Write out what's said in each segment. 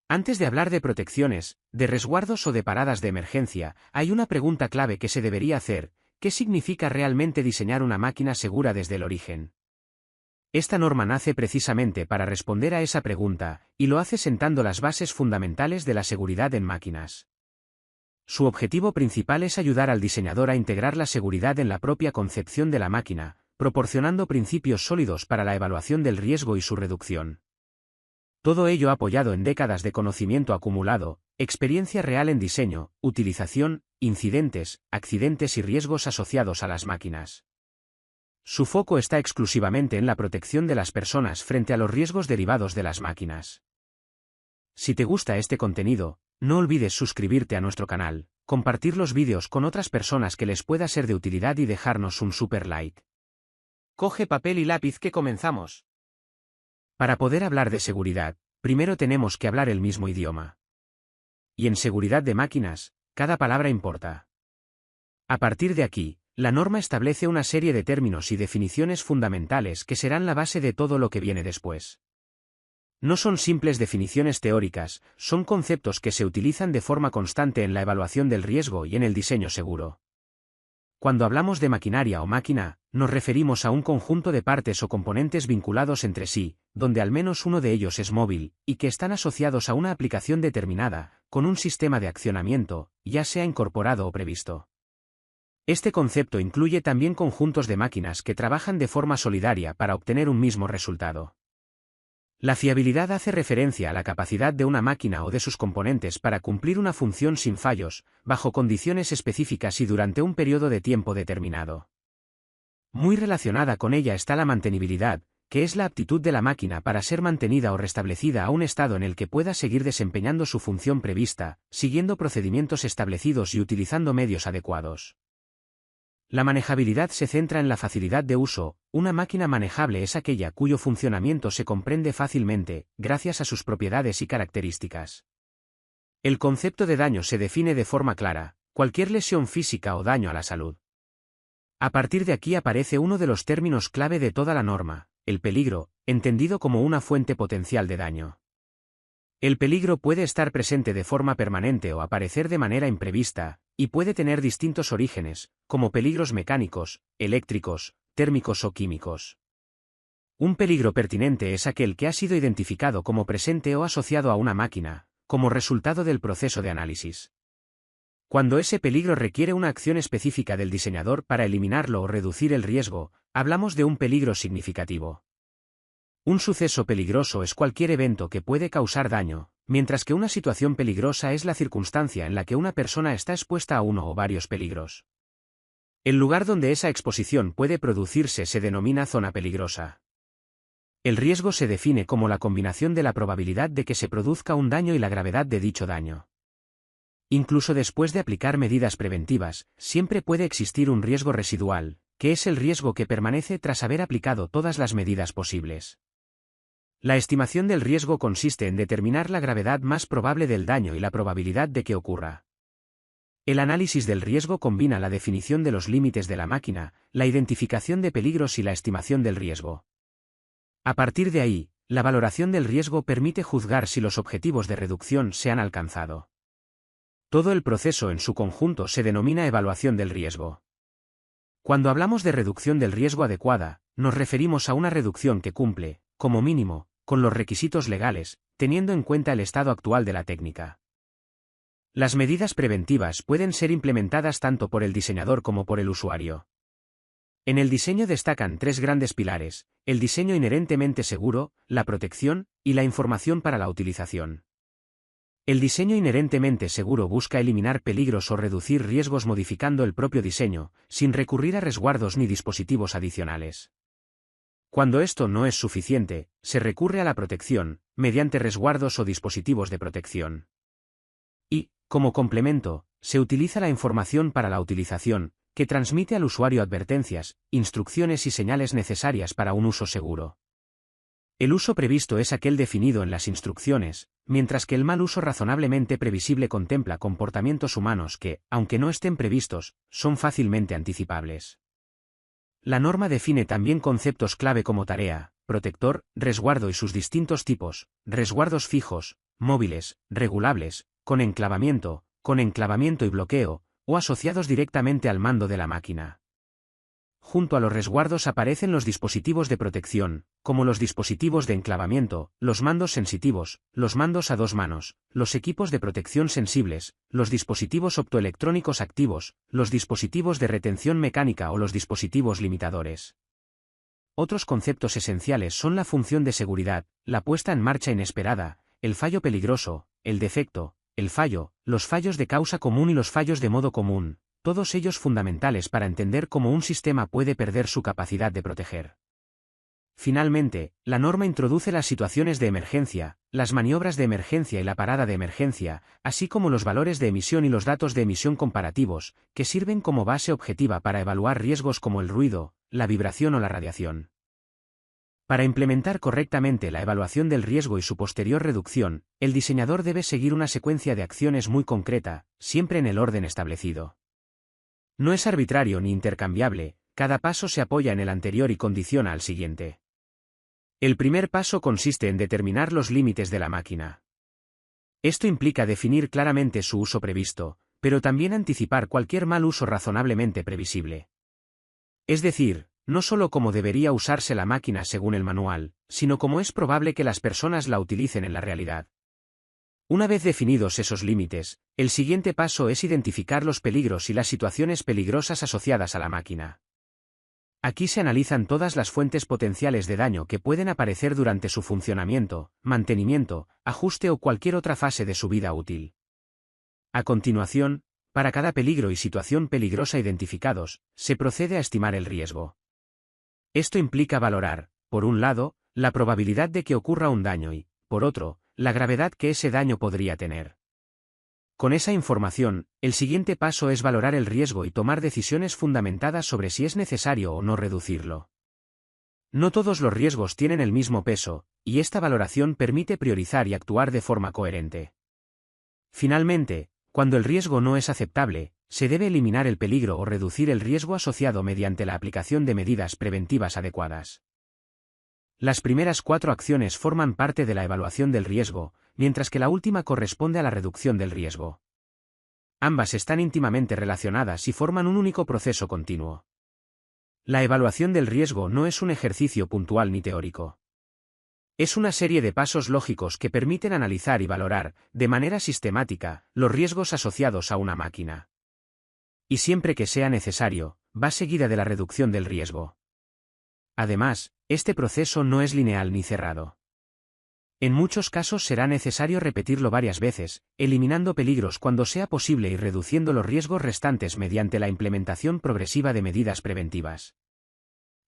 Antes de hablar de protecciones, de resguardos o de paradas de emergencia, hay una pregunta clave que se debería hacer: ¿qué significa realmente diseñar una máquina segura desde el origen? Esta norma nace precisamente para responder a esa pregunta, y lo hace sentando las bases fundamentales de la seguridad en máquinas. Su objetivo principal es ayudar al diseñador a integrar la seguridad en la propia concepción de la máquina, proporcionando principios sólidos para la evaluación del riesgo y su reducción. Todo ello apoyado en décadas de conocimiento acumulado, experiencia real en diseño, utilización, incidentes, accidentes y riesgos asociados a las máquinas. Su foco está exclusivamente en la protección de las personas frente a los riesgos derivados de las máquinas. Si te gusta este contenido, no olvides suscribirte a nuestro canal, compartir los vídeos con otras personas que les pueda ser de utilidad y dejarnos un super like. Coge papel y lápiz que comenzamos. Para poder hablar de seguridad, primero tenemos que hablar el mismo idioma. Y en seguridad de máquinas, cada palabra importa. A partir de aquí, la norma establece una serie de términos y definiciones fundamentales que serán la base de todo lo que viene después. No son simples definiciones teóricas, son conceptos que se utilizan de forma constante en la evaluación del riesgo y en el diseño seguro. Cuando hablamos de maquinaria o máquina, nos referimos a un conjunto de partes o componentes vinculados entre sí, donde al menos uno de ellos es móvil, y que están asociados a una aplicación determinada, con un sistema de accionamiento, ya sea incorporado o previsto. Este concepto incluye también conjuntos de máquinas que trabajan de forma solidaria para obtener un mismo resultado. La fiabilidad hace referencia a la capacidad de una máquina o de sus componentes para cumplir una función sin fallos, bajo condiciones específicas y durante un periodo de tiempo determinado. Muy relacionada con ella está la mantenibilidad, que es la aptitud de la máquina para ser mantenida o restablecida a un estado en el que pueda seguir desempeñando su función prevista, siguiendo procedimientos establecidos y utilizando medios adecuados. La manejabilidad se centra en la facilidad de uso. Una máquina manejable es aquella cuyo funcionamiento se comprende fácilmente, gracias a sus propiedades y características. El concepto de daño se define de forma clara: cualquier lesión física o daño a la salud. A partir de aquí aparece uno de los términos clave de toda la norma: el peligro, entendido como una fuente potencial de daño. El peligro puede estar presente de forma permanente o aparecer de manera imprevista, y puede tener distintos orígenes, como peligros mecánicos, eléctricos, térmicos o químicos. Un peligro pertinente es aquel que ha sido identificado como presente o asociado a una máquina, como resultado del proceso de análisis. Cuando ese peligro requiere una acción específica del diseñador para eliminarlo o reducir el riesgo, hablamos de un peligro significativo. Un suceso peligroso es cualquier evento que puede causar daño, mientras que una situación peligrosa es la circunstancia en la que una persona está expuesta a uno o varios peligros. El lugar donde esa exposición puede producirse se denomina zona peligrosa. El riesgo se define como la combinación de la probabilidad de que se produzca un daño y la gravedad de dicho daño. Incluso después de aplicar medidas preventivas, siempre puede existir un riesgo residual, que es el riesgo que permanece tras haber aplicado todas las medidas posibles. La estimación del riesgo consiste en determinar la gravedad más probable del daño y la probabilidad de que ocurra. El análisis del riesgo combina la definición de los límites de la máquina, la identificación de peligros y la estimación del riesgo. A partir de ahí, la valoración del riesgo permite juzgar si los objetivos de reducción se han alcanzado. Todo el proceso en su conjunto se denomina evaluación del riesgo. Cuando hablamos de reducción del riesgo adecuada, nos referimos a una reducción que cumple, como mínimo, con los requisitos legales, teniendo en cuenta el estado actual de la técnica. Las medidas preventivas pueden ser implementadas tanto por el diseñador como por el usuario. En el diseño destacan tres grandes pilares: el diseño inherentemente seguro, la protección, y la información para la utilización. El diseño inherentemente seguro busca eliminar peligros o reducir riesgos modificando el propio diseño, sin recurrir a resguardos ni dispositivos adicionales. Cuando esto no es suficiente, se recurre a la protección, mediante resguardos o dispositivos de protección. Y, como complemento, se utiliza la información para la utilización, que transmite al usuario advertencias, instrucciones y señales necesarias para un uso seguro. El uso previsto es aquel definido en las instrucciones, mientras que el mal uso razonablemente previsible contempla comportamientos humanos que, aunque no estén previstos, son fácilmente anticipables. La norma define también conceptos clave como tarea, protector, resguardo y sus distintos tipos: resguardos fijos, móviles, regulables, con enclavamiento y bloqueo, o asociados directamente al mando de la máquina. Junto a los resguardos aparecen los dispositivos de protección, como los dispositivos de enclavamiento, los mandos sensitivos, los mandos a dos manos, los equipos de protección sensibles, los dispositivos optoelectrónicos activos, los dispositivos de retención mecánica o los dispositivos limitadores. Otros conceptos esenciales son la función de seguridad, la puesta en marcha inesperada, el fallo peligroso, el defecto, el fallo, los fallos de causa común y los fallos de modo común, todos ellos fundamentales para entender cómo un sistema puede perder su capacidad de proteger. Finalmente, la norma introduce las situaciones de emergencia, las maniobras de emergencia y la parada de emergencia, así como los valores de emisión y los datos de emisión comparativos, que sirven como base objetiva para evaluar riesgos como el ruido, la vibración o la radiación. Para implementar correctamente la evaluación del riesgo y su posterior reducción, el diseñador debe seguir una secuencia de acciones muy concreta, siempre en el orden establecido. No es arbitrario ni intercambiable, cada paso se apoya en el anterior y condiciona al siguiente. El primer paso consiste en determinar los límites de la máquina. Esto implica definir claramente su uso previsto, pero también anticipar cualquier mal uso razonablemente previsible. Es decir, no solo cómo debería usarse la máquina según el manual, sino cómo es probable que las personas la utilicen en la realidad. Una vez definidos esos límites, el siguiente paso es identificar los peligros y las situaciones peligrosas asociadas a la máquina. Aquí se analizan todas las fuentes potenciales de daño que pueden aparecer durante su funcionamiento, mantenimiento, ajuste o cualquier otra fase de su vida útil. A continuación, para cada peligro y situación peligrosa identificados, se procede a estimar el riesgo. Esto implica valorar, por un lado, la probabilidad de que ocurra un daño y, por otro, la gravedad que ese daño podría tener. Con esa información, el siguiente paso es valorar el riesgo y tomar decisiones fundamentadas sobre si es necesario o no reducirlo. No todos los riesgos tienen el mismo peso, y esta valoración permite priorizar y actuar de forma coherente. Finalmente, cuando el riesgo no es aceptable, se debe eliminar el peligro o reducir el riesgo asociado mediante la aplicación de medidas preventivas adecuadas. Las primeras 4 acciones forman parte de la evaluación del riesgo, mientras que la última corresponde a la reducción del riesgo. Ambas están íntimamente relacionadas y forman un único proceso continuo. La evaluación del riesgo no es un ejercicio puntual ni teórico. Es una serie de pasos lógicos que permiten analizar y valorar, de manera sistemática, los riesgos asociados a una máquina. Y siempre que sea necesario, va seguida de la reducción del riesgo. Además, este proceso no es lineal ni cerrado. En muchos casos será necesario repetirlo varias veces, eliminando peligros cuando sea posible y reduciendo los riesgos restantes mediante la implementación progresiva de medidas preventivas.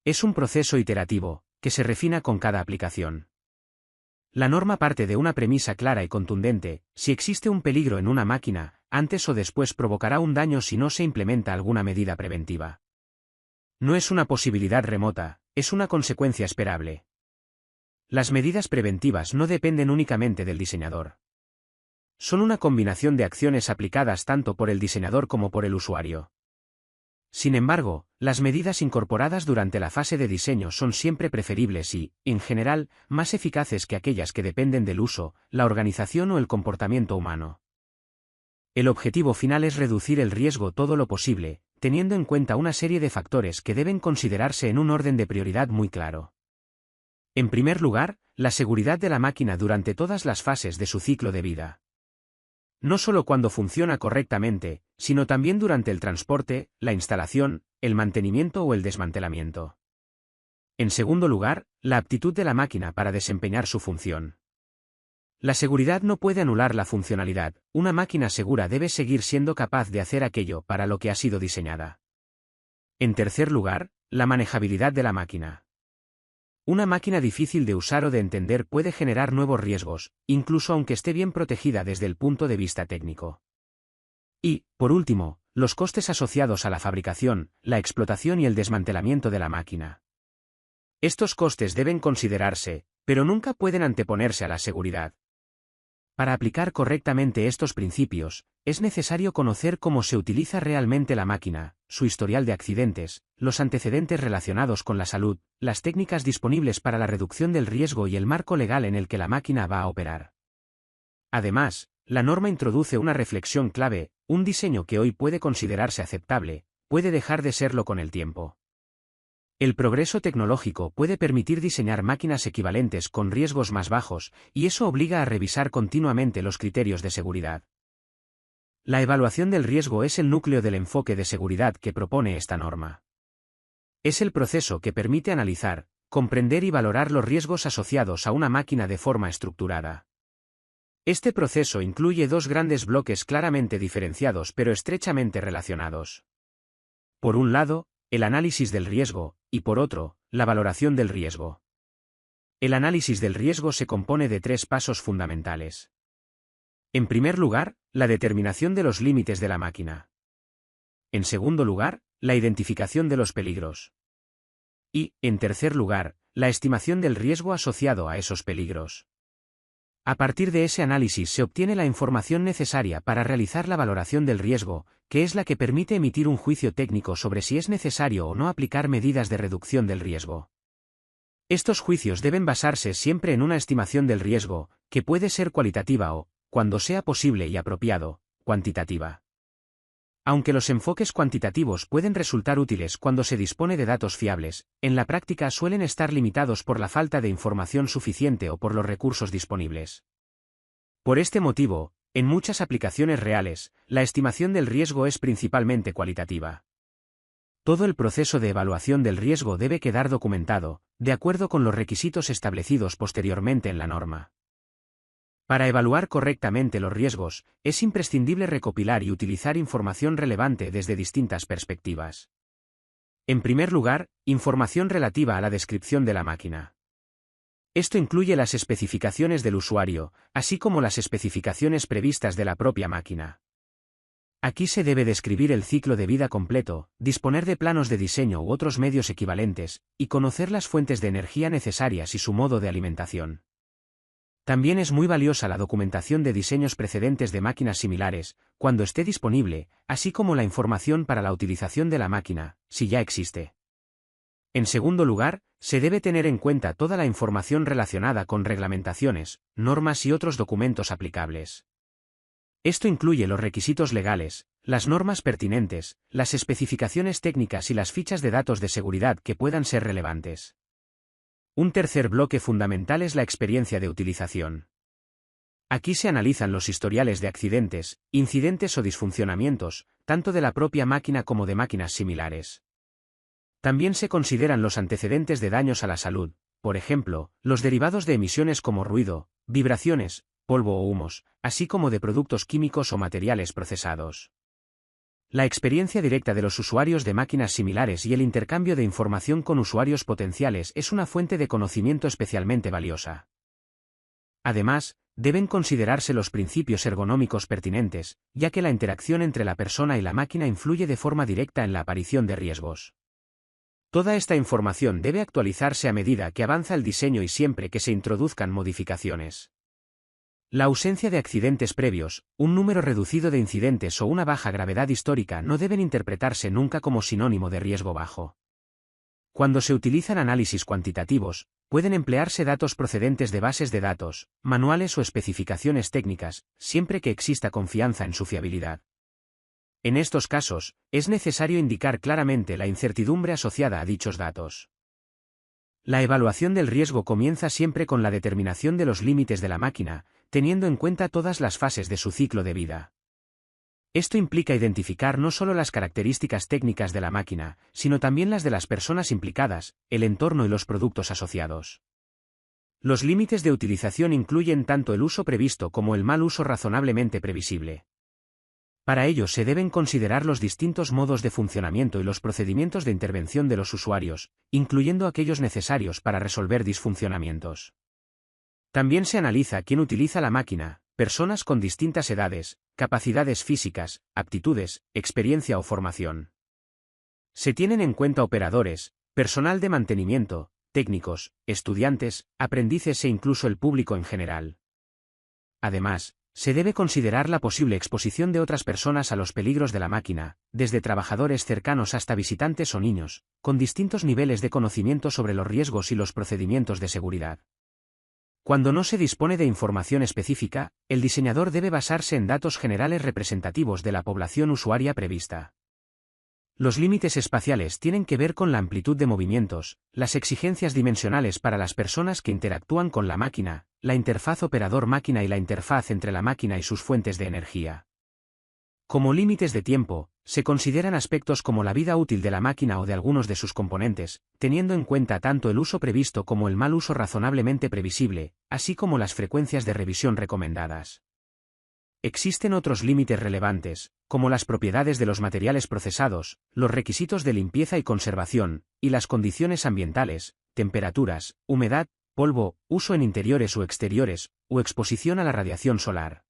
Es un proceso iterativo, que se refina con cada aplicación. La norma parte de una premisa clara y contundente: si existe un peligro en una máquina, antes o después provocará un daño si no se implementa alguna medida preventiva. No es una posibilidad remota, es una consecuencia esperable. Las medidas preventivas no dependen únicamente del diseñador. Son una combinación de acciones aplicadas tanto por el diseñador como por el usuario. Sin embargo, las medidas incorporadas durante la fase de diseño son siempre preferibles y, en general, más eficaces que aquellas que dependen del uso, la organización o el comportamiento humano. El objetivo final es reducir el riesgo todo lo posible, teniendo en cuenta una serie de factores que deben considerarse en un orden de prioridad muy claro. En primer lugar, la seguridad de la máquina durante todas las fases de su ciclo de vida. No solo cuando funciona correctamente, sino también durante el transporte, la instalación, el mantenimiento o el desmantelamiento. En segundo lugar, la aptitud de la máquina para desempeñar su función. La seguridad no puede anular la funcionalidad, una máquina segura debe seguir siendo capaz de hacer aquello para lo que ha sido diseñada. En tercer lugar, la manejabilidad de la máquina. Una máquina difícil de usar o de entender puede generar nuevos riesgos, incluso aunque esté bien protegida desde el punto de vista técnico. Y, por último, los costes asociados a la fabricación, la explotación y el desmantelamiento de la máquina. Estos costes deben considerarse, pero nunca pueden anteponerse a la seguridad. Para aplicar correctamente estos principios, es necesario conocer cómo se utiliza realmente la máquina, su historial de accidentes, los antecedentes relacionados con la salud, las técnicas disponibles para la reducción del riesgo y el marco legal en el que la máquina va a operar. Además, la norma introduce una reflexión clave: un diseño que hoy puede considerarse aceptable, puede dejar de serlo con el tiempo. El progreso tecnológico puede permitir diseñar máquinas equivalentes con riesgos más bajos, y eso obliga a revisar continuamente los criterios de seguridad. La evaluación del riesgo es el núcleo del enfoque de seguridad que propone esta norma. Es el proceso que permite analizar, comprender y valorar los riesgos asociados a una máquina de forma estructurada. Este proceso incluye dos grandes bloques claramente diferenciados pero estrechamente relacionados. Por un lado, el análisis del riesgo, y por otro, la valoración del riesgo. El análisis del riesgo se compone de tres pasos fundamentales. En primer lugar, la determinación de los límites de la máquina. En segundo lugar, la identificación de los peligros. Y, en tercer lugar, la estimación del riesgo asociado a esos peligros. A partir de ese análisis se obtiene la información necesaria para realizar la valoración del riesgo, que es la que permite emitir un juicio técnico sobre si es necesario o no aplicar medidas de reducción del riesgo. Estos juicios deben basarse siempre en una estimación del riesgo, que puede ser cualitativa o, cuando sea posible y apropiado, cuantitativa. Aunque los enfoques cuantitativos pueden resultar útiles cuando se dispone de datos fiables, en la práctica suelen estar limitados por la falta de información suficiente o por los recursos disponibles. Por este motivo, en muchas aplicaciones reales, la estimación del riesgo es principalmente cualitativa. Todo el proceso de evaluación del riesgo debe quedar documentado, de acuerdo con los requisitos establecidos posteriormente en la norma. Para evaluar correctamente los riesgos, es imprescindible recopilar y utilizar información relevante desde distintas perspectivas. En primer lugar, información relativa a la descripción de la máquina. Esto incluye las especificaciones del usuario, así como las especificaciones previstas de la propia máquina. Aquí se debe describir el ciclo de vida completo, disponer de planos de diseño u otros medios equivalentes, y conocer las fuentes de energía necesarias y su modo de alimentación. También es muy valiosa la documentación de diseños precedentes de máquinas similares, cuando esté disponible, así como la información para la utilización de la máquina, si ya existe. En segundo lugar, se debe tener en cuenta toda la información relacionada con reglamentaciones, normas y otros documentos aplicables. Esto incluye los requisitos legales, las normas pertinentes, las especificaciones técnicas y las fichas de datos de seguridad que puedan ser relevantes. Un tercer bloque fundamental es la experiencia de utilización. Aquí se analizan los historiales de accidentes, incidentes o disfuncionamientos, tanto de la propia máquina como de máquinas similares. También se consideran los antecedentes de daños a la salud, por ejemplo, los derivados de emisiones como ruido, vibraciones, polvo o humos, así como de productos químicos o materiales procesados. La experiencia directa de los usuarios de máquinas similares y el intercambio de información con usuarios potenciales es una fuente de conocimiento especialmente valiosa. Además, deben considerarse los principios ergonómicos pertinentes, ya que la interacción entre la persona y la máquina influye de forma directa en la aparición de riesgos. Toda esta información debe actualizarse a medida que avanza el diseño y siempre que se introduzcan modificaciones. La ausencia de accidentes previos, un número reducido de incidentes o una baja gravedad histórica no deben interpretarse nunca como sinónimo de riesgo bajo. Cuando se utilizan análisis cuantitativos, pueden emplearse datos procedentes de bases de datos, manuales o especificaciones técnicas, siempre que exista confianza en su fiabilidad. En estos casos, es necesario indicar claramente la incertidumbre asociada a dichos datos. La evaluación del riesgo comienza siempre con la determinación de los límites de la máquina, teniendo en cuenta todas las fases de su ciclo de vida. Esto implica identificar no solo las características técnicas de la máquina, sino también las de las personas implicadas, el entorno y los productos asociados. Los límites de utilización incluyen tanto el uso previsto como el mal uso razonablemente previsible. Para ello se deben considerar los distintos modos de funcionamiento y los procedimientos de intervención de los usuarios, incluyendo aquellos necesarios para resolver disfuncionamientos. También se analiza quién utiliza la máquina, personas con distintas edades, capacidades físicas, aptitudes, experiencia o formación. Se tienen en cuenta operadores, personal de mantenimiento, técnicos, estudiantes, aprendices e incluso el público en general. Además, se debe considerar la posible exposición de otras personas a los peligros de la máquina, desde trabajadores cercanos hasta visitantes o niños, con distintos niveles de conocimiento sobre los riesgos y los procedimientos de seguridad. Cuando no se dispone de información específica, el diseñador debe basarse en datos generales representativos de la población usuaria prevista. Los límites espaciales tienen que ver con la amplitud de movimientos, las exigencias dimensionales para las personas que interactúan con la máquina, la interfaz operador-máquina y la interfaz entre la máquina y sus fuentes de energía. Como límites de tiempo, se consideran aspectos como la vida útil de la máquina o de algunos de sus componentes, teniendo en cuenta tanto el uso previsto como el mal uso razonablemente previsible, así como las frecuencias de revisión recomendadas. Existen otros límites relevantes, como las propiedades de los materiales procesados, los requisitos de limpieza y conservación, y las condiciones ambientales, temperaturas, humedad, polvo, uso en interiores o exteriores, o exposición a la radiación solar.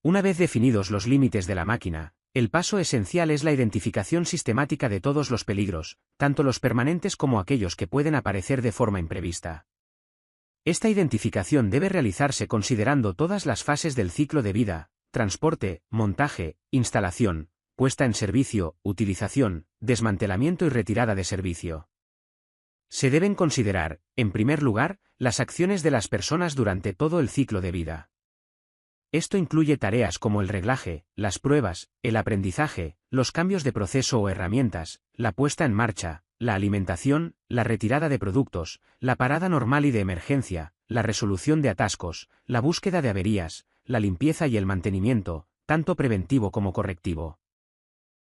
Una vez definidos los límites de la máquina, el paso esencial es la identificación sistemática de todos los peligros, tanto los permanentes como aquellos que pueden aparecer de forma imprevista. Esta identificación debe realizarse considerando todas las fases del ciclo de vida: transporte, montaje, instalación, puesta en servicio, utilización, desmantelamiento y retirada de servicio. Se deben considerar, en primer lugar, las acciones de las personas durante todo el ciclo de vida. Esto incluye tareas como el reglaje, las pruebas, el aprendizaje, los cambios de proceso o herramientas, la puesta en marcha, la alimentación, la retirada de productos, la parada normal y de emergencia, la resolución de atascos, la búsqueda de averías, la limpieza y el mantenimiento, tanto preventivo como correctivo.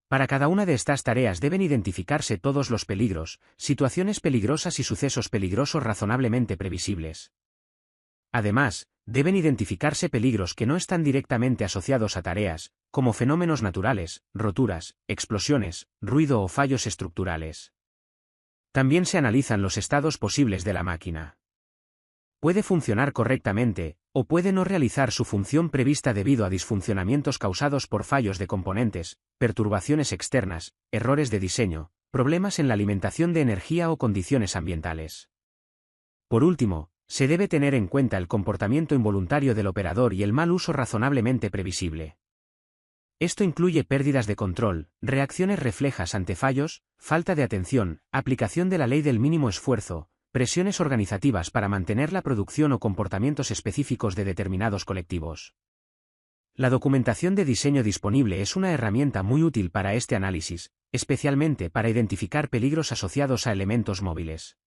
Para cada una de estas tareas deben identificarse todos los peligros, situaciones peligrosas y sucesos peligrosos razonablemente previsibles. Además, deben identificarse peligros que no están directamente asociados a tareas, como fenómenos naturales, roturas, explosiones, ruido o fallos estructurales. También se analizan los estados posibles de la máquina. Puede funcionar correctamente, o puede no realizar su función prevista debido a disfuncionamientos causados por fallos de componentes, perturbaciones externas, errores de diseño, problemas en la alimentación de energía o condiciones ambientales. Por último, se debe tener en cuenta el comportamiento involuntario del operador y el mal uso razonablemente previsible. Esto incluye pérdidas de control, reacciones reflejas ante fallos, falta de atención, aplicación de la ley del mínimo esfuerzo, presiones organizativas para mantener la producción o comportamientos específicos de determinados colectivos. La documentación de diseño disponible es una herramienta muy útil para este análisis, especialmente para identificar peligros asociados a elementos móviles.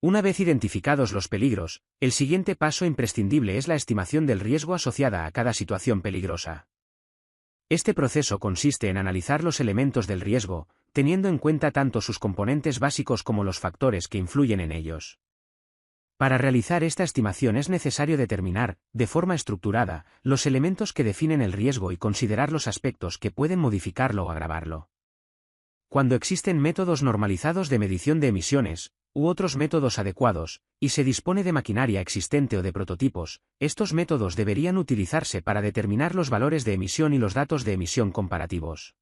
Una vez identificados los peligros, el siguiente paso imprescindible es la estimación del riesgo asociada a cada situación peligrosa. Este proceso consiste en analizar los elementos del riesgo, teniendo en cuenta tanto sus componentes básicos como los factores que influyen en ellos. Para realizar esta estimación es necesario determinar, de forma estructurada, los elementos que definen el riesgo y considerar los aspectos que pueden modificarlo o agravarlo. Cuando existen métodos normalizados de medición de emisiones, u otros métodos adecuados, y se dispone de maquinaria existente o de prototipos, estos métodos deberían utilizarse para determinar los valores de emisión y los datos de emisión comparativos.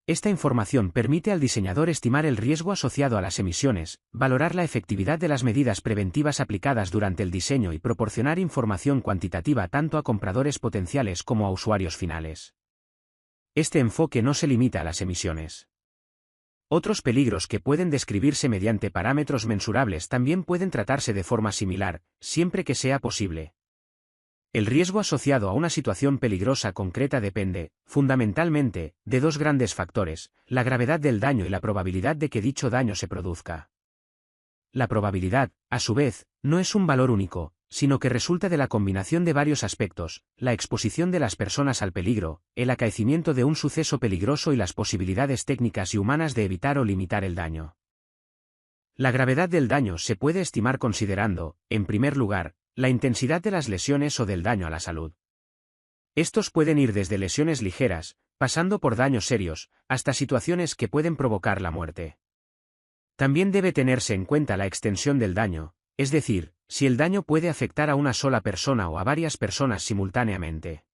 Esta información permite al diseñador estimar el riesgo asociado a las emisiones, valorar la efectividad de las medidas preventivas aplicadas durante el diseño y proporcionar información cuantitativa tanto a compradores potenciales como a usuarios finales. Este enfoque no se limita a las emisiones. Otros peligros que pueden describirse mediante parámetros mensurables también pueden tratarse de forma similar, siempre que sea posible. El riesgo asociado a una situación peligrosa concreta depende, fundamentalmente, de dos grandes factores: la gravedad del daño y la probabilidad de que dicho daño se produzca. La probabilidad, a su vez, no es un valor único, sino que resulta de la combinación de varios aspectos: la exposición de las personas al peligro, el acaecimiento de un suceso peligroso y las posibilidades técnicas y humanas de evitar o limitar el daño. La gravedad del daño se puede estimar considerando, en primer lugar, la intensidad de las lesiones o del daño a la salud. Estos pueden ir desde lesiones ligeras, pasando por daños serios, hasta situaciones que pueden provocar la muerte. También debe tenerse en cuenta la extensión del daño, es decir, si el daño puede afectar a una sola persona o a varias personas simultáneamente.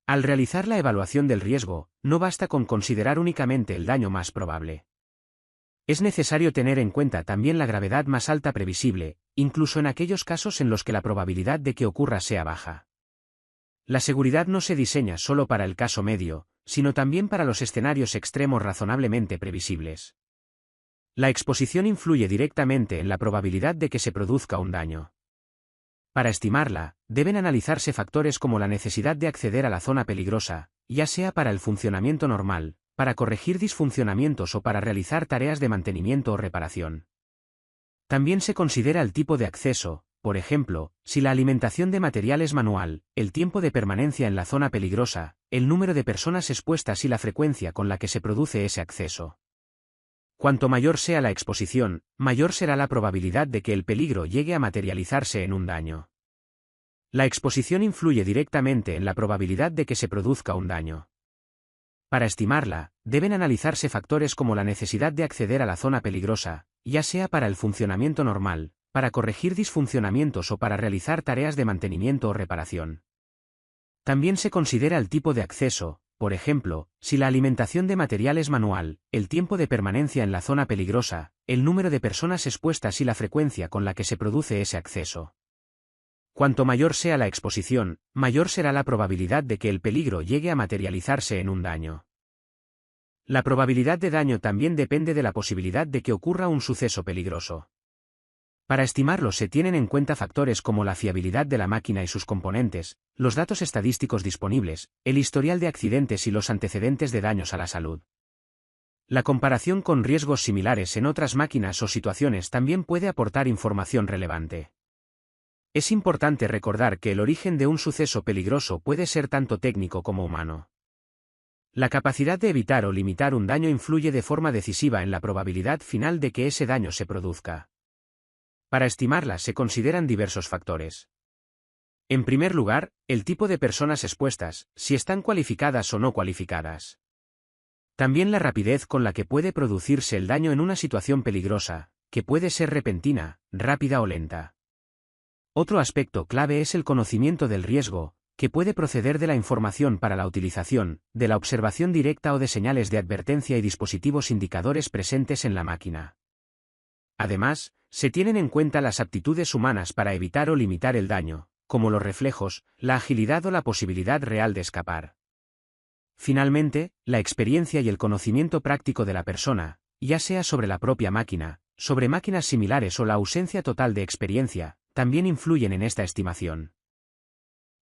Al realizar la evaluación del riesgo, no basta con considerar únicamente el daño más probable. Es necesario tener en cuenta también la gravedad más alta previsible, incluso en aquellos casos en los que la probabilidad de que ocurra sea baja. La seguridad no se diseña solo para el caso medio, sino también para los escenarios extremos razonablemente previsibles. La exposición influye directamente en la probabilidad de que se produzca un daño. Para estimarla, deben analizarse factores como la necesidad de acceder a la zona peligrosa, ya sea para el funcionamiento normal, para corregir disfuncionamientos o para realizar tareas de mantenimiento o reparación. También se considera el tipo de acceso, por ejemplo, si la alimentación de material es manual, el tiempo de permanencia en la zona peligrosa, el número de personas expuestas y la frecuencia con la que se produce ese acceso. Cuanto mayor sea la exposición, mayor será la probabilidad de que el peligro llegue a materializarse en un daño. La exposición influye directamente en la probabilidad de que se produzca un daño. Para estimarla, deben analizarse factores como la necesidad de acceder a la zona peligrosa, ya sea para el funcionamiento normal, para corregir disfuncionamientos o para realizar tareas de mantenimiento o reparación. También se considera el tipo de acceso, por ejemplo, si la alimentación de material es manual, el tiempo de permanencia en la zona peligrosa, el número de personas expuestas y la frecuencia con la que se produce ese acceso. Cuanto mayor sea la exposición, mayor será la probabilidad de que el peligro llegue a materializarse en un daño. La probabilidad de daño también depende de la posibilidad de que ocurra un suceso peligroso. Para estimarlo se tienen en cuenta factores como la fiabilidad de la máquina y sus componentes, los datos estadísticos disponibles, el historial de accidentes y los antecedentes de daños a la salud. La comparación con riesgos similares en otras máquinas o situaciones también puede aportar información relevante. Es importante recordar que el origen de un suceso peligroso puede ser tanto técnico como humano. La capacidad de evitar o limitar un daño influye de forma decisiva en la probabilidad final de que ese daño se produzca. Para estimarla se consideran diversos factores. En primer lugar, el tipo de personas expuestas, si están cualificadas o no cualificadas. También la rapidez con la que puede producirse el daño en una situación peligrosa, que puede ser repentina, rápida o lenta. Otro aspecto clave es el conocimiento del riesgo, que puede proceder de la información para la utilización, de la observación directa o de señales de advertencia y dispositivos indicadores presentes en la máquina. Además, se tienen en cuenta las aptitudes humanas para evitar o limitar el daño, como los reflejos, la agilidad o la posibilidad real de escapar. Finalmente, la experiencia y el conocimiento práctico de la persona, ya sea sobre la propia máquina, sobre máquinas similares o la ausencia total de experiencia, también influyen en esta estimación.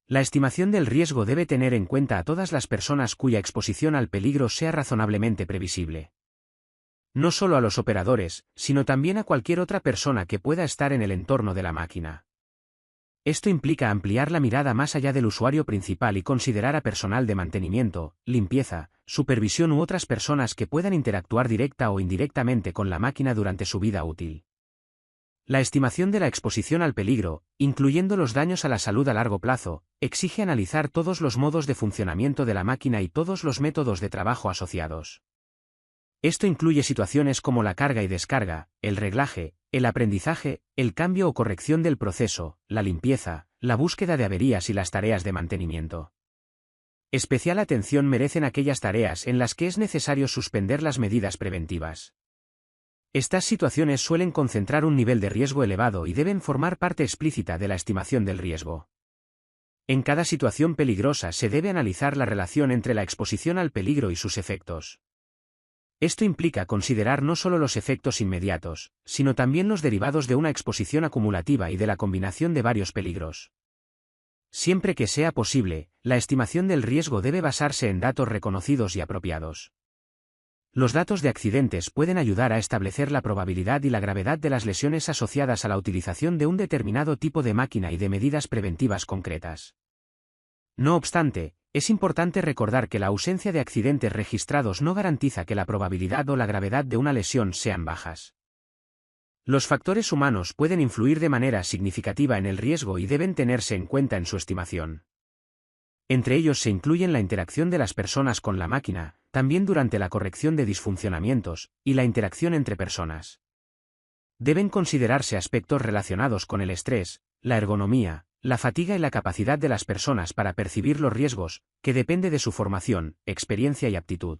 La estimación del riesgo debe tener en cuenta a todas las personas cuya exposición al peligro sea razonablemente previsible. No solo a los operadores, sino también a cualquier otra persona que pueda estar en el entorno de la máquina. Esto implica ampliar la mirada más allá del usuario principal y considerar a personal de mantenimiento, limpieza, supervisión u otras personas que puedan interactuar directa o indirectamente con la máquina durante su vida útil. La estimación de la exposición al peligro, incluyendo los daños a la salud a largo plazo, exige analizar todos los modos de funcionamiento de la máquina y todos los métodos de trabajo asociados. Esto incluye situaciones como la carga y descarga, el reglaje, el aprendizaje, el cambio o corrección del proceso, la limpieza, la búsqueda de averías y las tareas de mantenimiento. Especial atención merecen aquellas tareas en las que es necesario suspender las medidas preventivas. Estas situaciones suelen concentrar un nivel de riesgo elevado y deben formar parte explícita de la estimación del riesgo. En cada situación peligrosa se debe analizar la relación entre la exposición al peligro y sus efectos. Esto implica considerar no solo los efectos inmediatos, sino también los derivados de una exposición acumulativa y de la combinación de varios peligros. Siempre que sea posible, la estimación del riesgo debe basarse en datos reconocidos y apropiados. Los datos de accidentes pueden ayudar a establecer la probabilidad y la gravedad de las lesiones asociadas a la utilización de un determinado tipo de máquina y de medidas preventivas concretas. No obstante, es importante recordar que la ausencia de accidentes registrados no garantiza que la probabilidad o la gravedad de una lesión sean bajas. Los factores humanos pueden influir de manera significativa en el riesgo y deben tenerse en cuenta en su estimación. Entre ellos se incluyen la interacción de las personas con la máquina, también durante la corrección de disfuncionamientos, y la interacción entre personas. Deben considerarse aspectos relacionados con el estrés, la ergonomía, la fatiga y la capacidad de las personas para percibir los riesgos, que depende de su formación, experiencia y aptitud.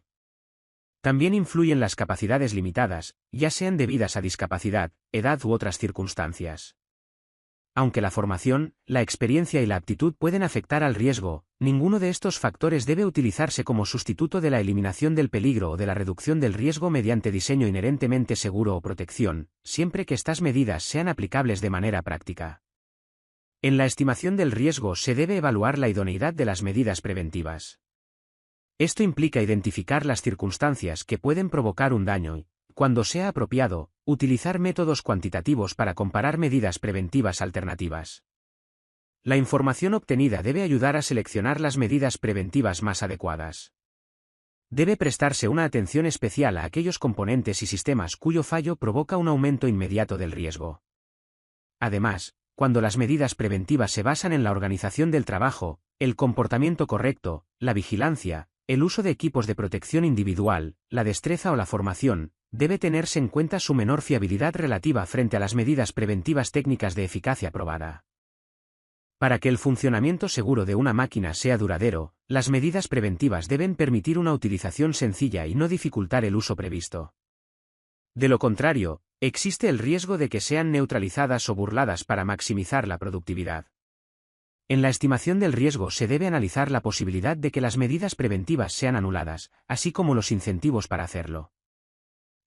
También influyen las capacidades limitadas, ya sean debidas a discapacidad, edad u otras circunstancias. Aunque la formación, la experiencia y la aptitud pueden afectar al riesgo, ninguno de estos factores debe utilizarse como sustituto de la eliminación del peligro o de la reducción del riesgo mediante diseño inherentemente seguro o protección, siempre que estas medidas sean aplicables de manera práctica. En la estimación del riesgo se debe evaluar la idoneidad de las medidas preventivas. Esto implica identificar las circunstancias que pueden provocar un daño y, cuando sea apropiado, utilizar métodos cuantitativos para comparar medidas preventivas alternativas. La información obtenida debe ayudar a seleccionar las medidas preventivas más adecuadas. Debe prestarse una atención especial a aquellos componentes y sistemas cuyo fallo provoca un aumento inmediato del riesgo. Además, cuando las medidas preventivas se basan en la organización del trabajo, el comportamiento correcto, la vigilancia, el uso de equipos de protección individual, la destreza o la formación, debe tenerse en cuenta su menor fiabilidad relativa frente a las medidas preventivas técnicas de eficacia probada. Para que el funcionamiento seguro de una máquina sea duradero, las medidas preventivas deben permitir una utilización sencilla y no dificultar el uso previsto. De lo contrario, existe el riesgo de que sean neutralizadas o burladas para maximizar la productividad. En la estimación del riesgo se debe analizar la posibilidad de que las medidas preventivas sean anuladas, así como los incentivos para hacerlo.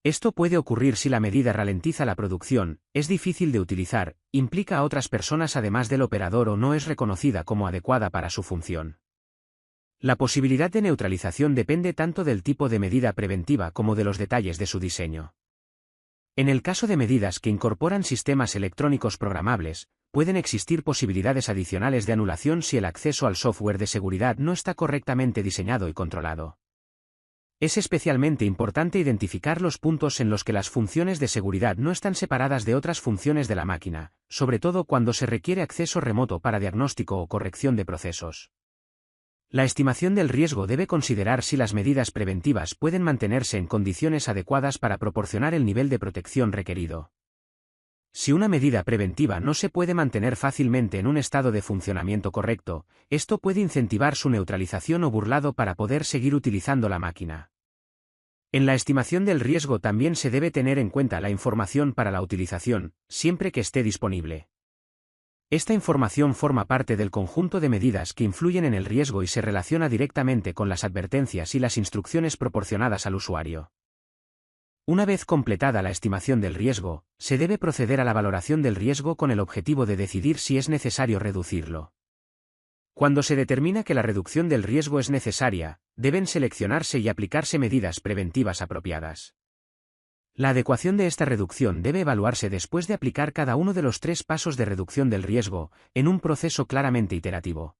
Esto puede ocurrir si la medida ralentiza la producción, es difícil de utilizar, implica a otras personas además del operador o no es reconocida como adecuada para su función. La posibilidad de neutralización depende tanto del tipo de medida preventiva como de los detalles de su diseño. En el caso de medidas que incorporan sistemas electrónicos programables, pueden existir posibilidades adicionales de anulación si el acceso al software de seguridad no está correctamente diseñado y controlado. Es especialmente importante identificar los puntos en los que las funciones de seguridad no están separadas de otras funciones de la máquina, sobre todo cuando se requiere acceso remoto para diagnóstico o corrección de procesos. La estimación del riesgo debe considerar si las medidas preventivas pueden mantenerse en condiciones adecuadas para proporcionar el nivel de protección requerido. Si una medida preventiva no se puede mantener fácilmente en un estado de funcionamiento correcto, esto puede incentivar su neutralización o burlado para poder seguir utilizando la máquina. En la estimación del riesgo también se debe tener en cuenta la información para la utilización, siempre que esté disponible. Esta información forma parte del conjunto de medidas que influyen en el riesgo y se relaciona directamente con las advertencias y las instrucciones proporcionadas al usuario. Una vez completada la estimación del riesgo, se debe proceder a la valoración del riesgo con el objetivo de decidir si es necesario reducirlo. Cuando se determina que la reducción del riesgo es necesaria, deben seleccionarse y aplicarse medidas preventivas apropiadas. La adecuación de esta reducción debe evaluarse después de aplicar cada uno de los 3 pasos de reducción del riesgo, en un proceso claramente iterativo.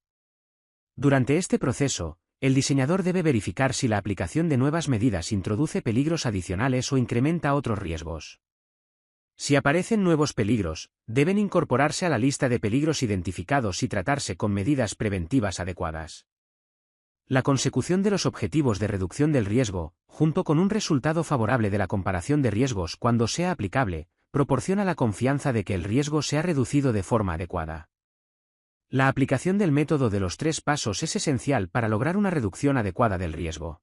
Durante este proceso, el diseñador debe verificar si la aplicación de nuevas medidas introduce peligros adicionales o incrementa otros riesgos. Si aparecen nuevos peligros, deben incorporarse a la lista de peligros identificados y tratarse con medidas preventivas adecuadas. La consecución de los objetivos de reducción del riesgo, junto con un resultado favorable de la comparación de riesgos cuando sea aplicable, proporciona la confianza de que el riesgo se ha reducido de forma adecuada. La aplicación del método de los 3 pasos es esencial para lograr una reducción adecuada del riesgo.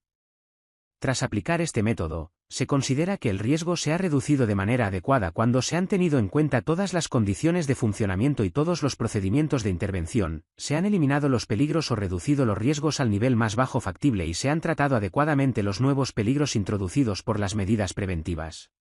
Tras aplicar este método, se considera que el riesgo se ha reducido de manera adecuada cuando se han tenido en cuenta todas las condiciones de funcionamiento y todos los procedimientos de intervención, se han eliminado los peligros o reducido los riesgos al nivel más bajo factible y se han tratado adecuadamente los nuevos peligros introducidos por las medidas preventivas.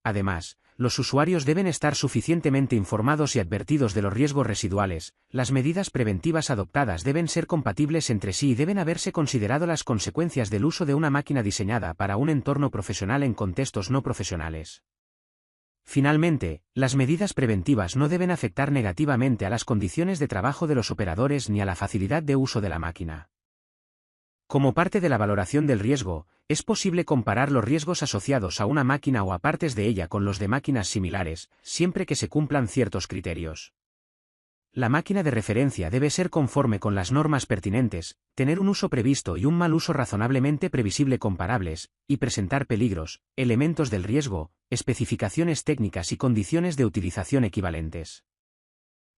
Además, los usuarios deben estar suficientemente informados y advertidos de los riesgos residuales, las medidas preventivas adoptadas deben ser compatibles entre sí y deben haberse considerado las consecuencias del uso de una máquina diseñada para un entorno profesional en contextos no profesionales. Finalmente, las medidas preventivas no deben afectar negativamente a las condiciones de trabajo de los operadores ni a la facilidad de uso de la máquina. Como parte de la valoración del riesgo, es posible comparar los riesgos asociados a una máquina o a partes de ella con los de máquinas similares, siempre que se cumplan ciertos criterios. La máquina de referencia debe ser conforme con las normas pertinentes, tener un uso previsto y un mal uso razonablemente previsible comparables, y presentar peligros, elementos del riesgo, especificaciones técnicas y condiciones de utilización equivalentes.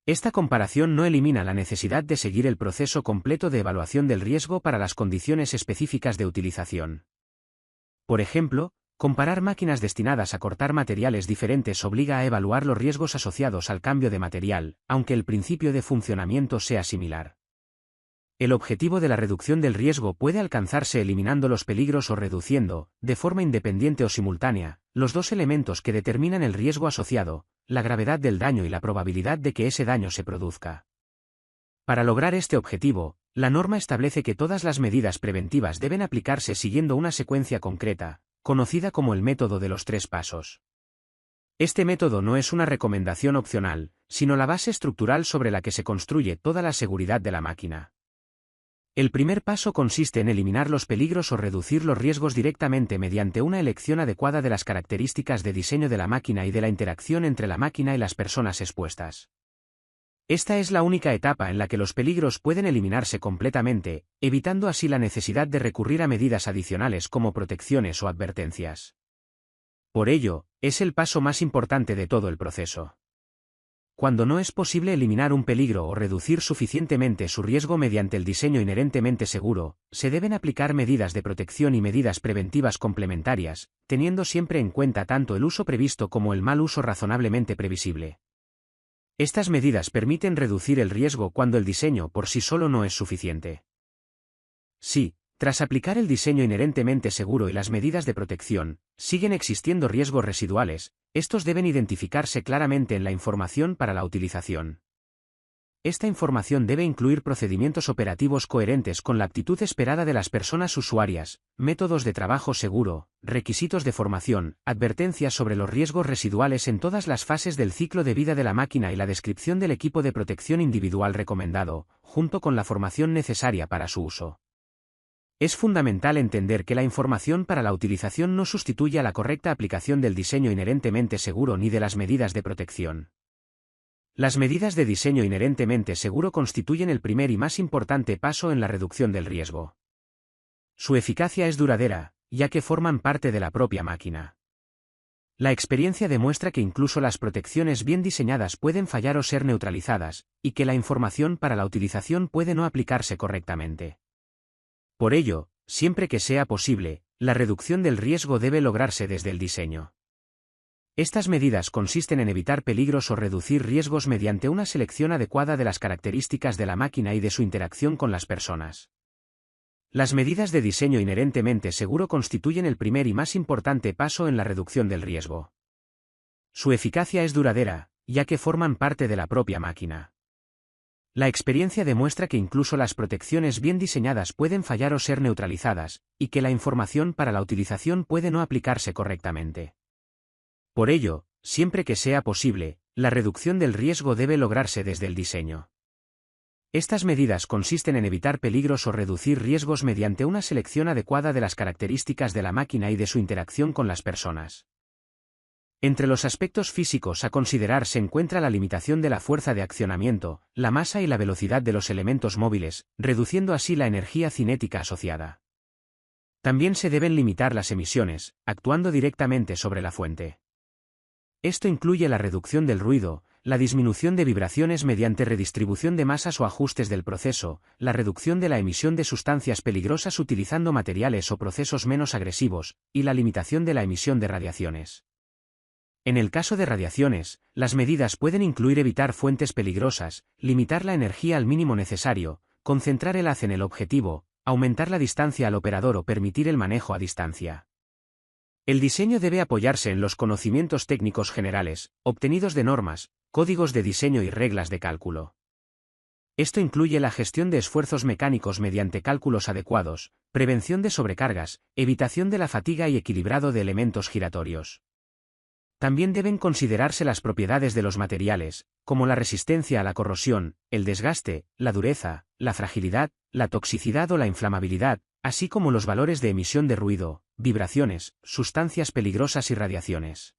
Esta comparación no elimina la necesidad de seguir el proceso completo de evaluación del riesgo para las condiciones específicas de utilización. Por ejemplo, comparar máquinas destinadas a cortar materiales diferentes obliga a evaluar los riesgos asociados al cambio de material, aunque el principio de funcionamiento sea similar. El objetivo de la reducción del riesgo puede alcanzarse eliminando los peligros o reduciendo, de forma independiente o simultánea, los 2 elementos que determinan el riesgo asociado, la gravedad del daño y la probabilidad de que ese daño se produzca. Para lograr este objetivo, la norma establece que todas las medidas preventivas deben aplicarse siguiendo una secuencia concreta, conocida como el método de los 3 pasos. Este método no es una recomendación opcional, sino la base estructural sobre la que se construye toda la seguridad de la máquina. El primer paso consiste en eliminar los peligros o reducir los riesgos directamente mediante una elección adecuada de las características de diseño de la máquina y de la interacción entre la máquina y las personas expuestas. Esta es la única etapa en la que los peligros pueden eliminarse completamente, evitando así la necesidad de recurrir a medidas adicionales como protecciones o advertencias. Por ello, es el paso más importante de todo el proceso. Cuando no es posible eliminar un peligro o reducir suficientemente su riesgo mediante el diseño inherentemente seguro, se deben aplicar medidas de protección y medidas preventivas complementarias, teniendo siempre en cuenta tanto el uso previsto como el mal uso razonablemente previsible. Estas medidas permiten reducir el riesgo cuando el diseño por sí solo no es suficiente. Sí, tras aplicar el diseño inherentemente seguro y las medidas de protección, siguen existiendo riesgos residuales. Estos deben identificarse claramente en la información para la utilización. Esta información debe incluir procedimientos operativos coherentes con la aptitud esperada de las personas usuarias, métodos de trabajo seguro, requisitos de formación, advertencias sobre los riesgos residuales en todas las fases del ciclo de vida de la máquina y la descripción del equipo de protección individual recomendado, junto con la formación necesaria para su uso. Es fundamental entender que la información para la utilización no sustituye a la correcta aplicación del diseño inherentemente seguro ni de las medidas de protección. Las medidas de diseño inherentemente seguro constituyen el primer y más importante paso en la reducción del riesgo. Su eficacia es duradera, ya que forman parte de la propia máquina. La experiencia demuestra que incluso las protecciones bien diseñadas pueden fallar o ser neutralizadas, y que la información para la utilización puede no aplicarse correctamente. Por ello, siempre que sea posible, la reducción del riesgo debe lograrse desde el diseño. Estas medidas consisten en evitar peligros o reducir riesgos mediante una selección adecuada de las características de la máquina y de su interacción con las personas. Las medidas de diseño inherentemente seguro constituyen el primer y más importante paso en la reducción del riesgo. Su eficacia es duradera, ya que forman parte de la propia máquina. La experiencia demuestra que incluso las protecciones bien diseñadas pueden fallar o ser neutralizadas, y que la información para la utilización puede no aplicarse correctamente. Por ello, siempre que sea posible, la reducción del riesgo debe lograrse desde el diseño. Estas medidas consisten en evitar peligros o reducir riesgos mediante una selección adecuada de las características de la máquina y de su interacción con las personas. Entre los aspectos físicos a considerar se encuentra la limitación de la fuerza de accionamiento, la masa y la velocidad de los elementos móviles, reduciendo así la energía cinética asociada. También se deben limitar las emisiones, actuando directamente sobre la fuente. Esto incluye la reducción del ruido, la disminución de vibraciones mediante redistribución de masas o ajustes del proceso, la reducción de la emisión de sustancias peligrosas utilizando materiales o procesos menos agresivos, y la limitación de la emisión de radiaciones. En el caso de radiaciones, las medidas pueden incluir evitar fuentes peligrosas, limitar la energía al mínimo necesario, concentrar el haz en el objetivo, aumentar la distancia al operador o permitir el manejo a distancia. El diseño debe apoyarse en los conocimientos técnicos generales, obtenidos de normas, códigos de diseño y reglas de cálculo. Esto incluye la gestión de esfuerzos mecánicos mediante cálculos adecuados, prevención de sobrecargas, evitación de la fatiga y equilibrado de elementos giratorios. También deben considerarse las propiedades de los materiales, como la resistencia a la corrosión, el desgaste, la dureza, la fragilidad, la toxicidad o la inflamabilidad, así como los valores de emisión de ruido, vibraciones, sustancias peligrosas y radiaciones.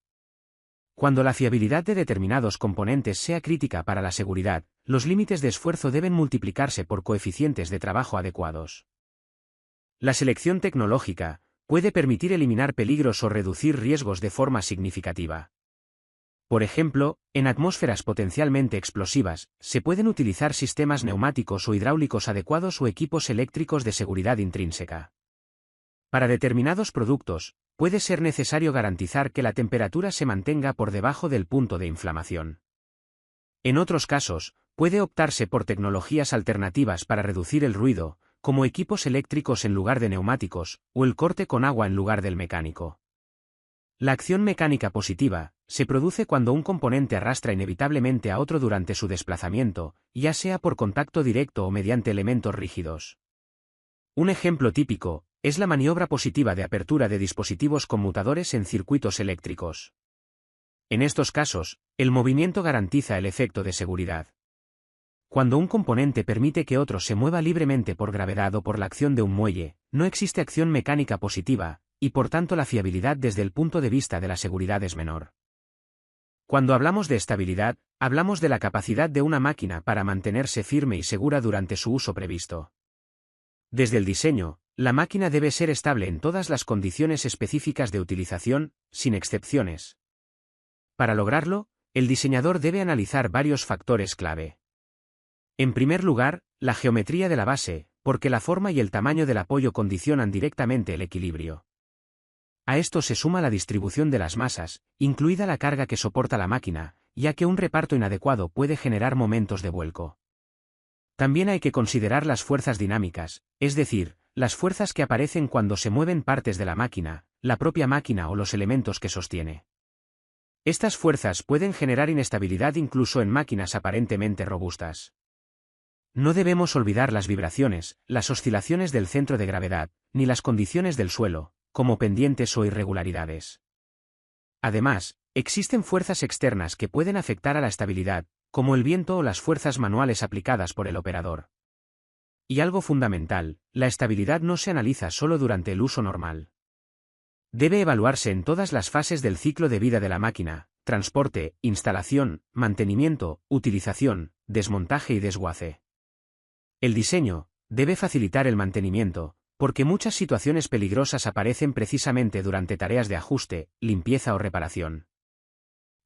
Cuando la fiabilidad de determinados componentes sea crítica para la seguridad, los límites de esfuerzo deben multiplicarse por coeficientes de trabajo adecuados. La selección tecnológica puede permitir eliminar peligros o reducir riesgos de forma significativa. Por ejemplo, en atmósferas potencialmente explosivas, se pueden utilizar sistemas neumáticos o hidráulicos adecuados o equipos eléctricos de seguridad intrínseca. Para determinados productos, puede ser necesario garantizar que la temperatura se mantenga por debajo del punto de inflamación. En otros casos, puede optarse por tecnologías alternativas para reducir el ruido, como equipos eléctricos en lugar de neumáticos, o el corte con agua en lugar del mecánico. La acción mecánica positiva se produce cuando un componente arrastra inevitablemente a otro durante su desplazamiento, ya sea por contacto directo o mediante elementos rígidos. Un ejemplo típico es la maniobra positiva de apertura de dispositivos conmutadores en circuitos eléctricos. En estos casos, el movimiento garantiza el efecto de seguridad. Cuando un componente permite que otro se mueva libremente por gravedad o por la acción de un muelle, no existe acción mecánica positiva, y por tanto la fiabilidad desde el punto de vista de la seguridad es menor. Cuando hablamos de estabilidad, hablamos de la capacidad de una máquina para mantenerse firme y segura durante su uso previsto. Desde el diseño, la máquina debe ser estable en todas las condiciones específicas de utilización, sin excepciones. Para lograrlo, el diseñador debe analizar varios factores clave. En primer lugar, la geometría de la base, porque la forma y el tamaño del apoyo condicionan directamente el equilibrio. A esto se suma la distribución de las masas, incluida la carga que soporta la máquina, ya que un reparto inadecuado puede generar momentos de vuelco. También hay que considerar las fuerzas dinámicas, es decir, las fuerzas que aparecen cuando se mueven partes de la máquina, la propia máquina o los elementos que sostiene. Estas fuerzas pueden generar inestabilidad incluso en máquinas aparentemente robustas. No debemos olvidar las vibraciones, las oscilaciones del centro de gravedad, ni las condiciones del suelo, como pendientes o irregularidades. Además, existen fuerzas externas que pueden afectar a la estabilidad, como el viento o las fuerzas manuales aplicadas por el operador. Y algo fundamental, la estabilidad no se analiza solo durante el uso normal. Debe evaluarse en todas las fases del ciclo de vida de la máquina: transporte, instalación, mantenimiento, utilización, desmontaje y desguace. El diseño debe facilitar el mantenimiento, porque muchas situaciones peligrosas aparecen precisamente durante tareas de ajuste, limpieza o reparación.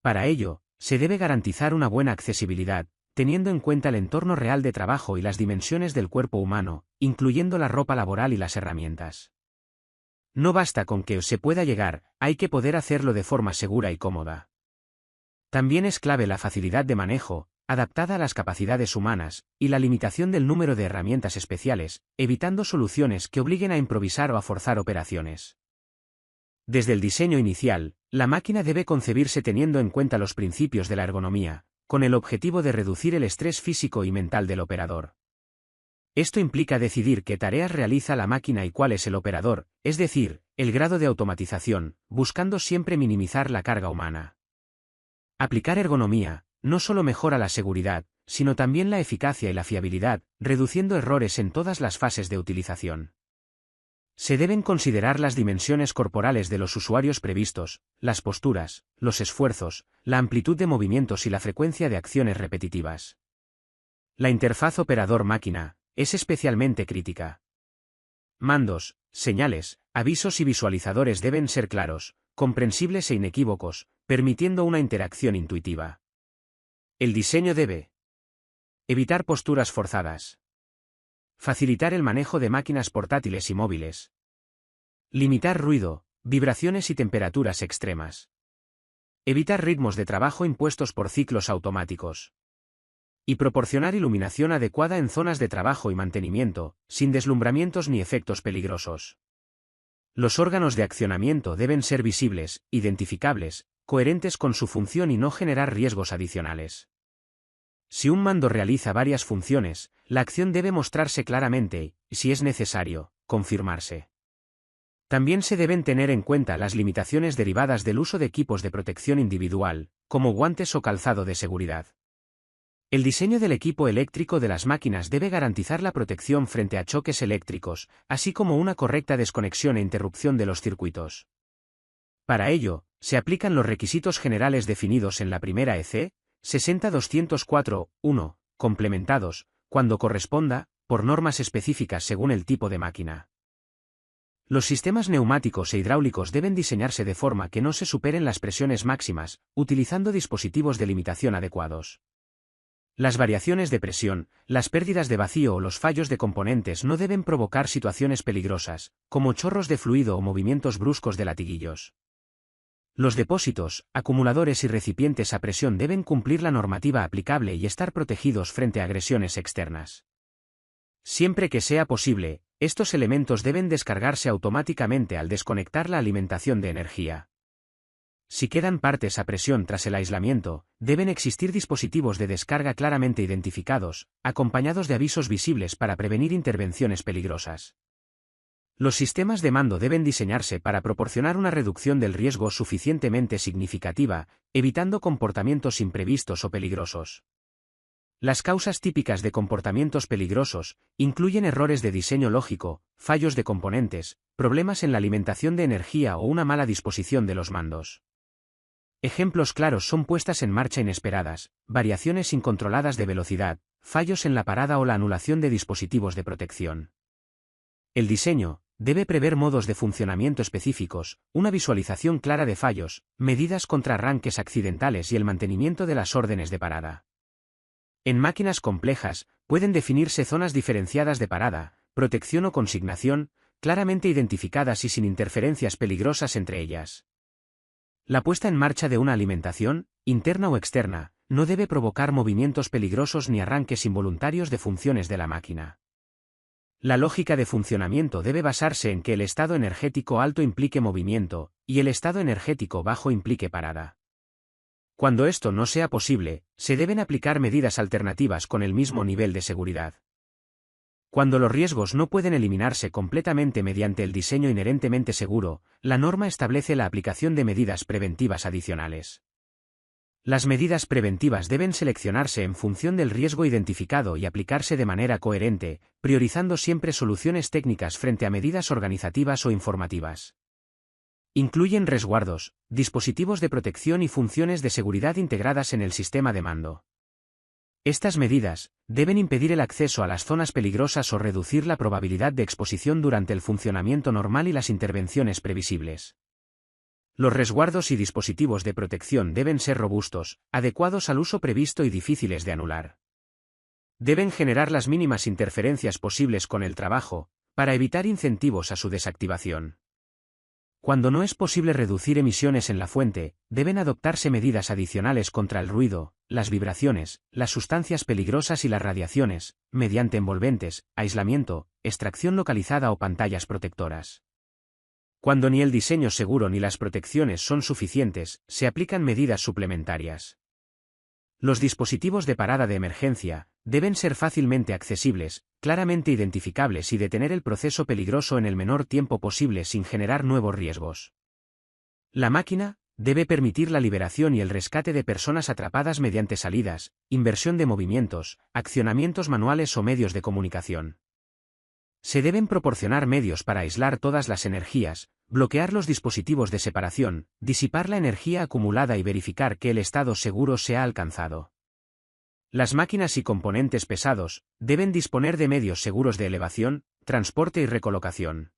Para ello, se debe garantizar una buena accesibilidad, teniendo en cuenta el entorno real de trabajo y las dimensiones del cuerpo humano, incluyendo la ropa laboral y las herramientas. No basta con que se pueda llegar, hay que poder hacerlo de forma segura y cómoda. También es clave la facilidad de manejo, adaptada a las capacidades humanas, y la limitación del número de herramientas especiales, evitando soluciones que obliguen a improvisar o a forzar operaciones. Desde el diseño inicial, la máquina debe concebirse teniendo en cuenta los principios de la ergonomía, con el objetivo de reducir el estrés físico y mental del operador. Esto implica decidir qué tareas realiza la máquina y cuál es el operador, es decir, el grado de automatización, buscando siempre minimizar la carga humana. Aplicar ergonomía no solo mejora la seguridad, sino también la eficacia y la fiabilidad, reduciendo errores en todas las fases de utilización. Se deben considerar las dimensiones corporales de los usuarios previstos, las posturas, los esfuerzos, la amplitud de movimientos y la frecuencia de acciones repetitivas. La interfaz operador-máquina es especialmente crítica. Mandos, señales, avisos y visualizadores deben ser claros, comprensibles e inequívocos, permitiendo una interacción intuitiva. El diseño debe evitar posturas forzadas. Facilitar el manejo de máquinas portátiles y móviles. Limitar ruido, vibraciones y temperaturas extremas. Evitar ritmos de trabajo impuestos por ciclos automáticos. Y proporcionar iluminación adecuada en zonas de trabajo y mantenimiento, sin deslumbramientos ni efectos peligrosos. Los órganos de accionamiento deben ser visibles, identificables, coherentes con su función y no generar riesgos adicionales. Si un mando realiza varias funciones, la acción debe mostrarse claramente y, si es necesario, confirmarse. También se deben tener en cuenta las limitaciones derivadas del uso de equipos de protección individual, como guantes o calzado de seguridad. El diseño del equipo eléctrico de las máquinas debe garantizar la protección frente a choques eléctricos, así como una correcta desconexión e interrupción de los circuitos. Para ello, se aplican los requisitos generales definidos en la primera EC 60204.1, complementados, cuando corresponda, por normas específicas según el tipo de máquina. Los sistemas neumáticos e hidráulicos deben diseñarse de forma que no se superen las presiones máximas, utilizando dispositivos de limitación adecuados. Las variaciones de presión, las pérdidas de vacío o los fallos de componentes no deben provocar situaciones peligrosas, como chorros de fluido o movimientos bruscos de latiguillos. Los depósitos, acumuladores y recipientes a presión deben cumplir la normativa aplicable y estar protegidos frente a agresiones externas. Siempre que sea posible, estos elementos deben descargarse automáticamente al desconectar la alimentación de energía. Si quedan partes a presión tras el aislamiento, deben existir dispositivos de descarga claramente identificados, acompañados de avisos visibles para prevenir intervenciones peligrosas. Los sistemas de mando deben diseñarse para proporcionar una reducción del riesgo suficientemente significativa, evitando comportamientos imprevistos o peligrosos. Las causas típicas de comportamientos peligrosos incluyen errores de diseño lógico, fallos de componentes, problemas en la alimentación de energía o una mala disposición de los mandos. Ejemplos claros son puestas en marcha inesperadas, variaciones incontroladas de velocidad, fallos en la parada o la anulación de dispositivos de protección. El diseño debe prever modos de funcionamiento específicos, una visualización clara de fallos, medidas contra arranques accidentales y el mantenimiento de las órdenes de parada. En máquinas complejas, pueden definirse zonas diferenciadas de parada, protección o consignación, claramente identificadas y sin interferencias peligrosas entre ellas. La puesta en marcha de una alimentación, interna o externa, no debe provocar movimientos peligrosos ni arranques involuntarios de funciones de la máquina. La lógica de funcionamiento debe basarse en que el estado energético alto implique movimiento, y el estado energético bajo implique parada. Cuando esto no sea posible, se deben aplicar medidas alternativas con el mismo nivel de seguridad. Cuando los riesgos no pueden eliminarse completamente mediante el diseño inherentemente seguro, la norma establece la aplicación de medidas preventivas adicionales. Las medidas preventivas deben seleccionarse en función del riesgo identificado y aplicarse de manera coherente, priorizando siempre soluciones técnicas frente a medidas organizativas o informativas. Incluyen resguardos, dispositivos de protección y funciones de seguridad integradas en el sistema de mando. Estas medidas deben impedir el acceso a las zonas peligrosas o reducir la probabilidad de exposición durante el funcionamiento normal y las intervenciones previsibles. Los resguardos y dispositivos de protección deben ser robustos, adecuados al uso previsto y difíciles de anular. Deben generar las mínimas interferencias posibles con el trabajo, para evitar incentivos a su desactivación. Cuando no es posible reducir emisiones en la fuente, deben adoptarse medidas adicionales contra el ruido, las vibraciones, las sustancias peligrosas y las radiaciones, mediante envolventes, aislamiento, extracción localizada o pantallas protectoras. Cuando ni el diseño seguro ni las protecciones son suficientes, se aplican medidas suplementarias. Los dispositivos de parada de emergencia deben ser fácilmente accesibles, claramente identificables y detener el proceso peligroso en el menor tiempo posible sin generar nuevos riesgos. La máquina debe permitir la liberación y el rescate de personas atrapadas mediante salidas, inversión de movimientos, accionamientos manuales o medios de comunicación. Se deben proporcionar medios para aislar todas las energías, bloquear los dispositivos de separación, disipar la energía acumulada y verificar que el estado seguro se ha alcanzado. Las máquinas y componentes pesados deben disponer de medios seguros de elevación, transporte y recolocación.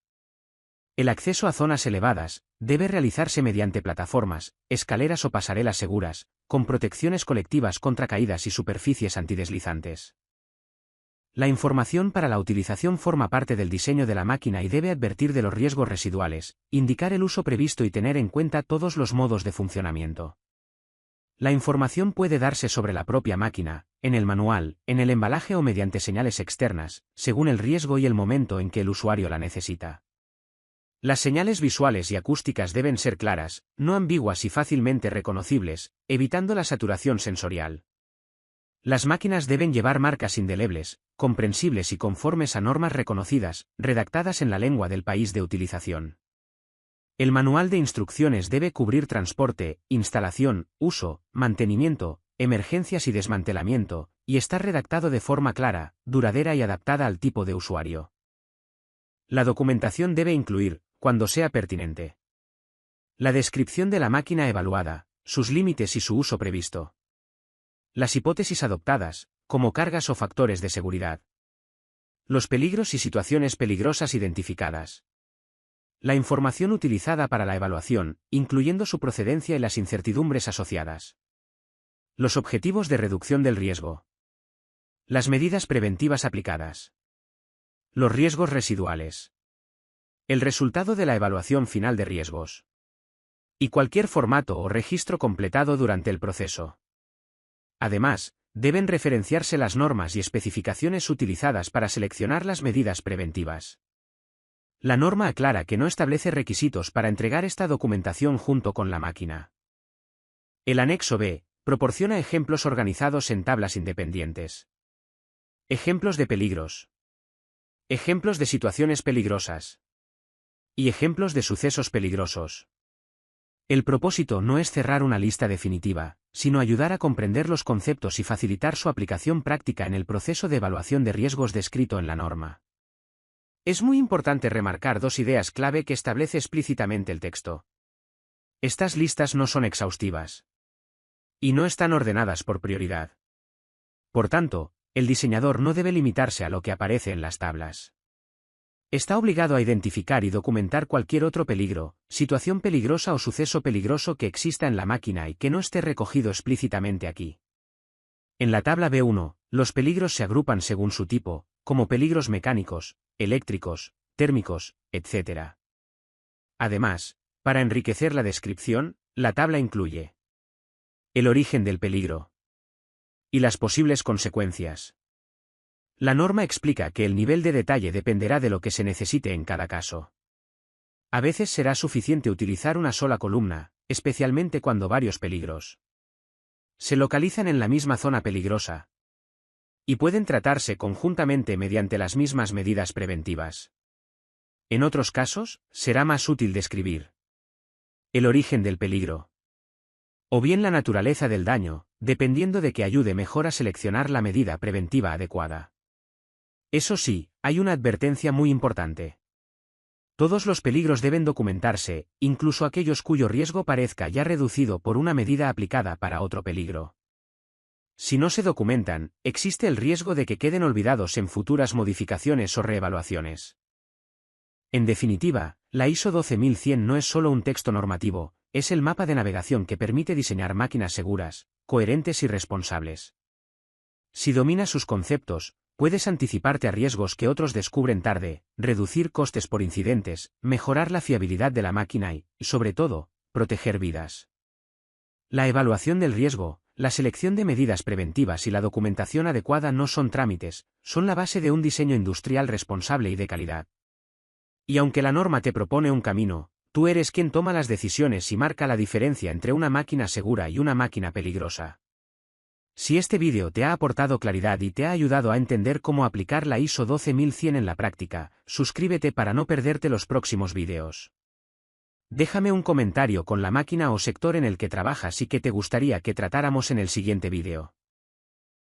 El acceso a zonas elevadas debe realizarse mediante plataformas, escaleras o pasarelas seguras, con protecciones colectivas contra caídas y superficies antideslizantes. La información para la utilización forma parte del diseño de la máquina y debe advertir de los riesgos residuales, indicar el uso previsto y tener en cuenta todos los modos de funcionamiento. La información puede darse sobre la propia máquina, en el manual, en el embalaje o mediante señales externas, según el riesgo y el momento en que el usuario la necesita. Las señales visuales y acústicas deben ser claras, no ambiguas y fácilmente reconocibles, evitando la saturación sensorial. Las máquinas deben llevar marcas indelebles, comprensibles y conformes a normas reconocidas, redactadas en la lengua del país de utilización. El manual de instrucciones debe cubrir transporte, instalación, uso, mantenimiento, emergencias y desmantelamiento, y estar redactado de forma clara, duradera y adaptada al tipo de usuario. La documentación debe incluir, cuando sea pertinente, la descripción de la máquina evaluada, sus límites y su uso previsto. Las hipótesis adoptadas, como cargas o factores de seguridad. Los peligros y situaciones peligrosas identificadas. La información utilizada para la evaluación, incluyendo su procedencia y las incertidumbres asociadas. Los objetivos de reducción del riesgo. Las medidas preventivas aplicadas. Los riesgos residuales. El resultado de la evaluación final de riesgos. Y cualquier formato o registro completado durante el proceso. Además, deben referenciarse las normas y especificaciones utilizadas para seleccionar las medidas preventivas. La norma aclara que no establece requisitos para entregar esta documentación junto con la máquina. El anexo B proporciona ejemplos organizados en tablas independientes. Ejemplos de peligros. Ejemplos de situaciones peligrosas. Y ejemplos de sucesos peligrosos. El propósito no es cerrar una lista definitiva, sino ayudar a comprender los conceptos y facilitar su aplicación práctica en el proceso de evaluación de riesgos descrito en la norma. Es muy importante remarcar dos ideas clave que establece explícitamente el texto. Estas listas no son exhaustivas. Y no están ordenadas por prioridad. Por tanto, el diseñador no debe limitarse a lo que aparece en las tablas. Está obligado a identificar y documentar cualquier otro peligro, situación peligrosa o suceso peligroso que exista en la máquina y que no esté recogido explícitamente aquí. En la tabla B1, los peligros se agrupan según su tipo, como peligros mecánicos, eléctricos, térmicos, etc. Además, para enriquecer la descripción, la tabla incluye el origen del peligro y las posibles consecuencias. La norma explica que el nivel de detalle dependerá de lo que se necesite en cada caso. A veces será suficiente utilizar una sola columna, especialmente cuando varios peligros se localizan en la misma zona peligrosa y pueden tratarse conjuntamente mediante las mismas medidas preventivas. En otros casos, será más útil describir el origen del peligro o bien la naturaleza del daño, dependiendo de que ayude mejor a seleccionar la medida preventiva adecuada. Eso sí, hay una advertencia muy importante. Todos los peligros deben documentarse, incluso aquellos cuyo riesgo parezca ya reducido por una medida aplicada para otro peligro. Si no se documentan, existe el riesgo de que queden olvidados en futuras modificaciones o reevaluaciones. En definitiva, la ISO 12100 no es solo un texto normativo, es el mapa de navegación que permite diseñar máquinas seguras, coherentes y responsables. Si dominas sus conceptos, puedes anticiparte a riesgos que otros descubren tarde, reducir costes por incidentes, mejorar la fiabilidad de la máquina y, sobre todo, proteger vidas. La evaluación del riesgo, la selección de medidas preventivas y la documentación adecuada no son trámites, son la base de un diseño industrial responsable y de calidad. Y aunque la norma te propone un camino, tú eres quien toma las decisiones y marca la diferencia entre una máquina segura y una máquina peligrosa. Si este vídeo te ha aportado claridad y te ha ayudado a entender cómo aplicar la ISO 12100 en la práctica, suscríbete para no perderte los próximos vídeos. Déjame un comentario con la máquina o sector en el que trabajas y que te gustaría que tratáramos en el siguiente vídeo.